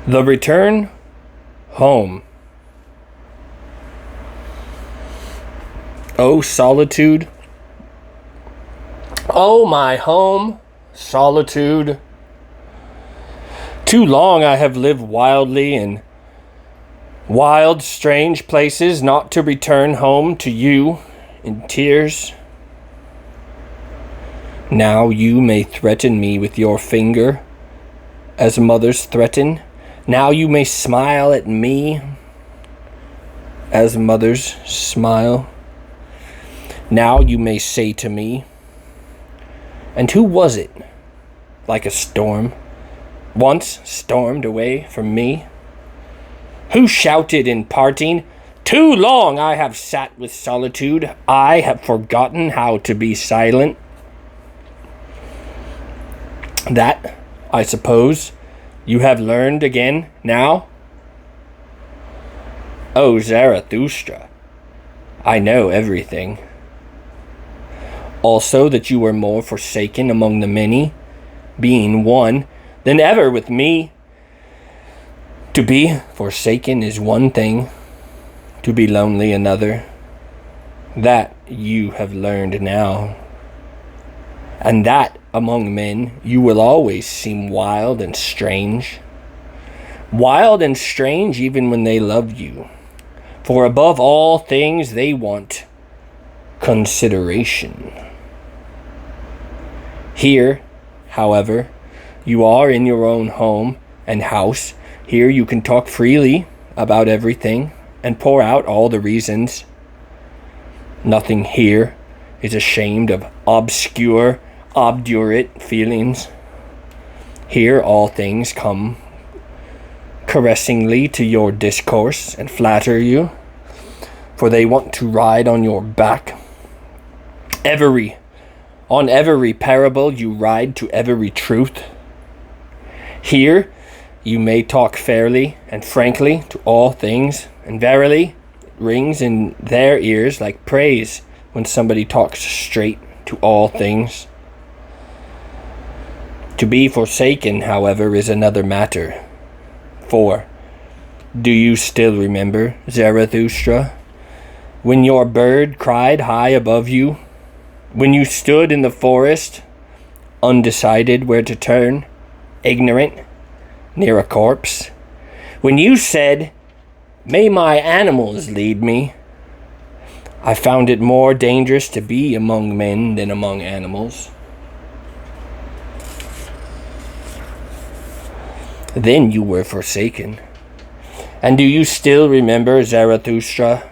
The return home. O solitude, O my home, solitude. Too long I have lived wildly in wild, strange places, not to return home to you in tears. Now you may threaten me with your finger, as mothers threaten. Now you may smile at me, as mothers smile. Now you may say to me, and who was it, like a storm, once stormed away from me? Who shouted in parting, too long I have sat with solitude, I have forgotten how to be silent? That, I suppose, you have learned again now? O Zarathustra, I know everything. Also that you were more forsaken among the many, being one, than ever with me. To be forsaken is one thing, to be lonely another. That you have learned now. And that among men you will always seem wild and strange. Wild and strange even when they love you. For above all things they want consideration. Here, however, you are in your own home and house. Here you can talk freely about everything and pour out all the reasons. Nothing here is ashamed of obscure, obdurate feelings. Here all things come caressingly to your discourse and flatter you, for they want to ride on your back. On every parable you ride to every truth. Here you may talk fairly and frankly to all things, and verily it rings in their ears like praise when somebody talks straight to all things. To be forsaken, however, is another matter. For, do you still remember, Zarathustra, when your bird cried high above you? When you stood in the forest, undecided where to turn, ignorant, near a corpse? When you said, may my animals lead me? I found it more dangerous to be among men than among animals. Then you were forsaken. And do you still remember, Zarathustra,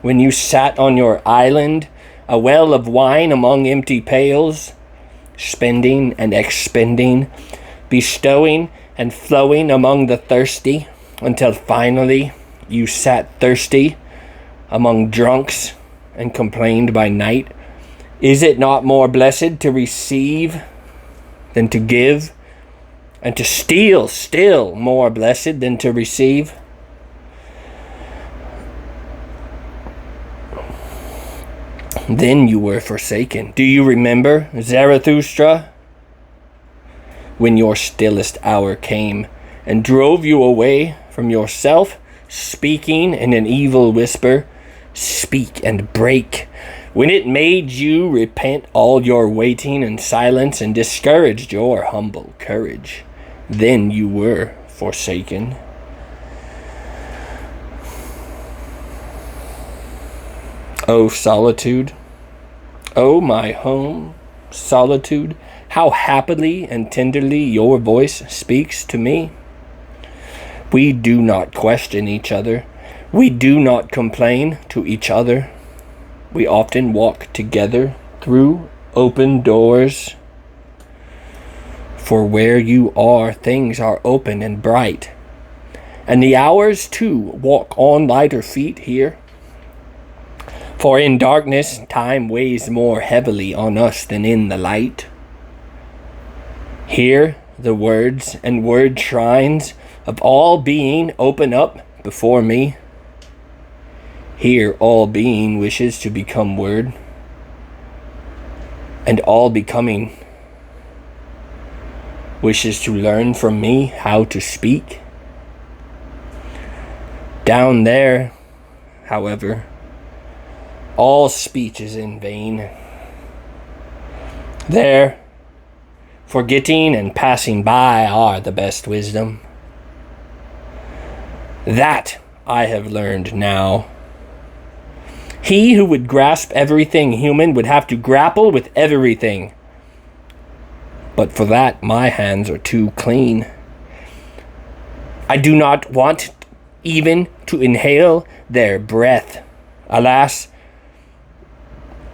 when you sat on your island, a well of wine among empty pails, spending and expending, bestowing and flowing among the thirsty, until finally you sat thirsty among drunks and complained by night? Is it not more blessed to receive than to give, and to steal still more blessed than to receive? Then you were forsaken. Do you remember, Zarathustra, when your stillest hour came and drove you away from yourself, speaking in an evil whisper, speak and break, when it made you repent all your waiting and silence and discouraged your humble courage? Then you were forsaken. O solitude, O my home, solitude, how happily and tenderly your voice speaks to me. We do not question each other. We do not complain to each other. We often walk together through open doors. For where you are, things are open and bright. And the hours, too, walk on lighter feet here. For in darkness, time weighs more heavily on us than in the light. Here, the words and word shrines of all being open up before me. Here, all being wishes to become word, and all becoming wishes to learn from me how to speak. Down there, however, all speech is in vain. There, forgetting and passing by are the best wisdom. That I have learned now. He who would grasp everything human would have to grapple with everything. But for that, my hands are too clean. I do not want even to inhale their breath. Alas,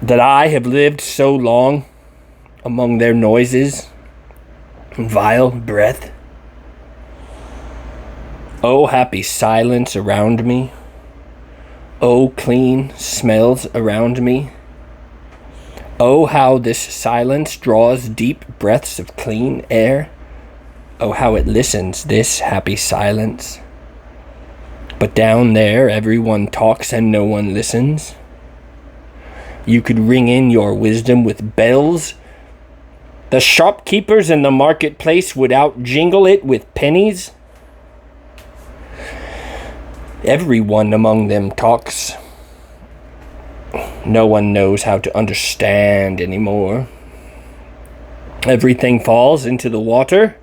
that I have lived so long among their noises and vile breath. Oh, happy silence around me. Oh, clean smells around me. Oh, how this silence draws deep breaths of clean air. Oh, how it listens, this happy silence. But down there, everyone talks and no one listens. You could ring in your wisdom with bells. The shopkeepers in the marketplace would out-jingle it with pennies. Everyone among them talks. No one knows how to understand anymore. Everything falls into the water.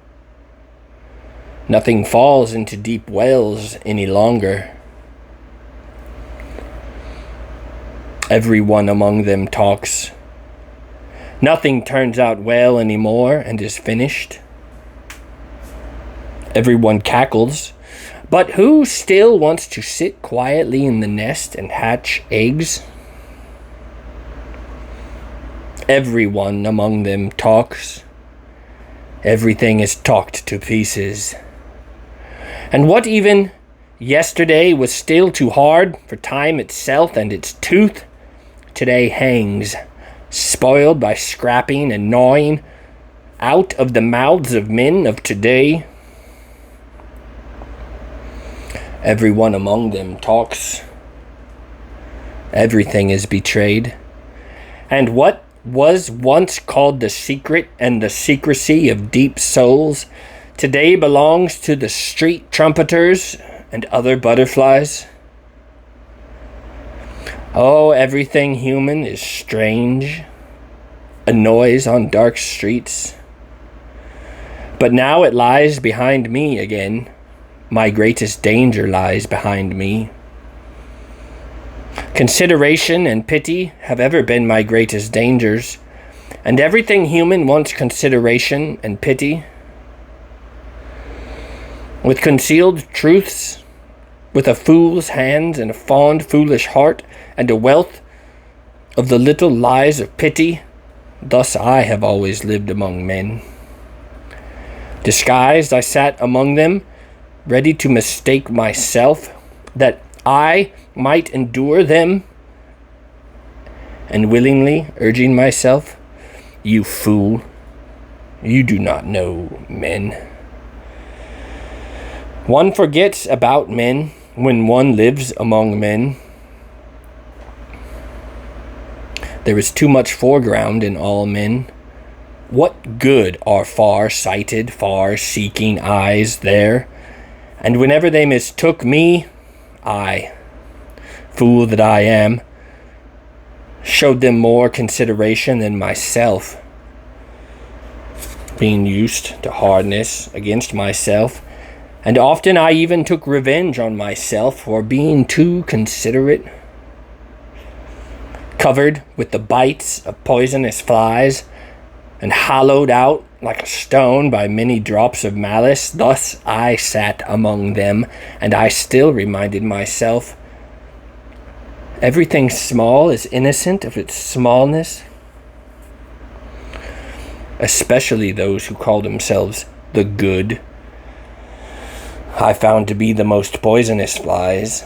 Nothing falls into deep wells any longer. Everyone among them talks. Nothing turns out well anymore and is finished. Everyone cackles. But who still wants to sit quietly in the nest and hatch eggs? Everyone among them talks. Everything is talked to pieces. And what even yesterday was still too hard for time itself and its tooth, today hangs, spoiled by scrapping and gnawing, out of the mouths of men of today. Everyone among them talks. Everything is betrayed. And what was once called the secret and the secrecy of deep souls today belongs to the street trumpeters and other butterflies. Oh, everything human is strange, a noise on dark streets. But now it lies behind me again. My greatest danger lies behind me. Consideration and pity have ever been my greatest dangers, and everything human wants consideration and pity. With concealed truths, with a fool's hands and a fond, foolish heart, and a wealth of the little lies of pity, thus I have always lived among men. Disguised, I sat among them, ready to mistake myself, that I might endure them, and willingly urging myself, "You fool, you do not know men." One forgets about men when one lives among men. There is too much foreground in all men. What good are far-sighted, far-seeking eyes there? And whenever they mistook me, I, fool that I am, showed them more consideration than myself, being used to hardness against myself, and often I even took revenge on myself for being too considerate. Covered with the bites of poisonous flies, and hollowed out like a stone by many drops of malice, thus I sat among them, and I still reminded myself, everything small is innocent of its smallness, especially those who call themselves the good. I found to be the most poisonous flies.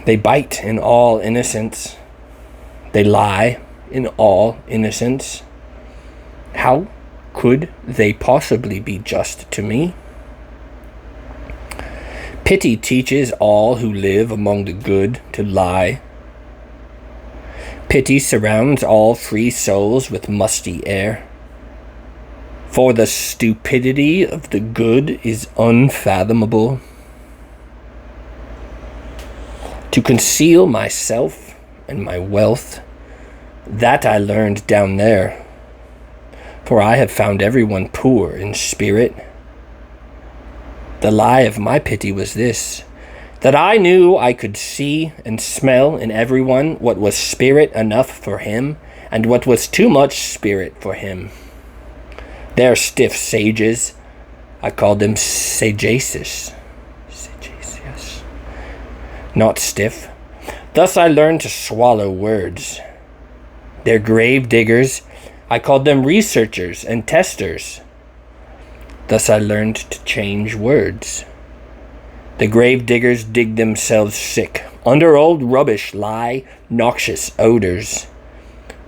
They bite in all innocence. They lie in all innocence. How could they possibly be just to me? Pity teaches all who live among the good to lie. Pity surrounds all free souls with musty air. For the stupidity of the good is unfathomable. to conceal myself and my wealth. That I learned down there, for I have found everyone poor in spirit. The lie of my pity was this, that I knew I could see and smell in everyone what was spirit enough for him, and what was too much spirit for him. They're stiff sages. I called them sagacious. Not stiff. Thus I learned to swallow words. They're grave diggers. I called them researchers and testers. Thus I learned to change words. The grave diggers dig themselves sick. Under old rubbish lie noxious odors.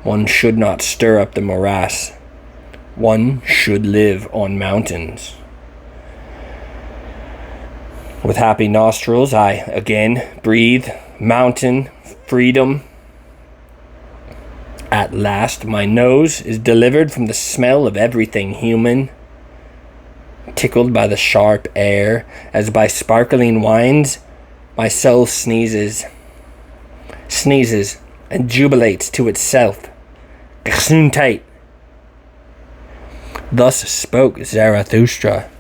One should not stir up the morass. One should live on mountains. With happy nostrils, I again breathe mountain freedom. At last, my nose is delivered from the smell of everything human. Tickled by the sharp air, as by sparkling wines, my soul sneezes, and jubilates to itself. Gesundheit. Thus spoke Zarathustra.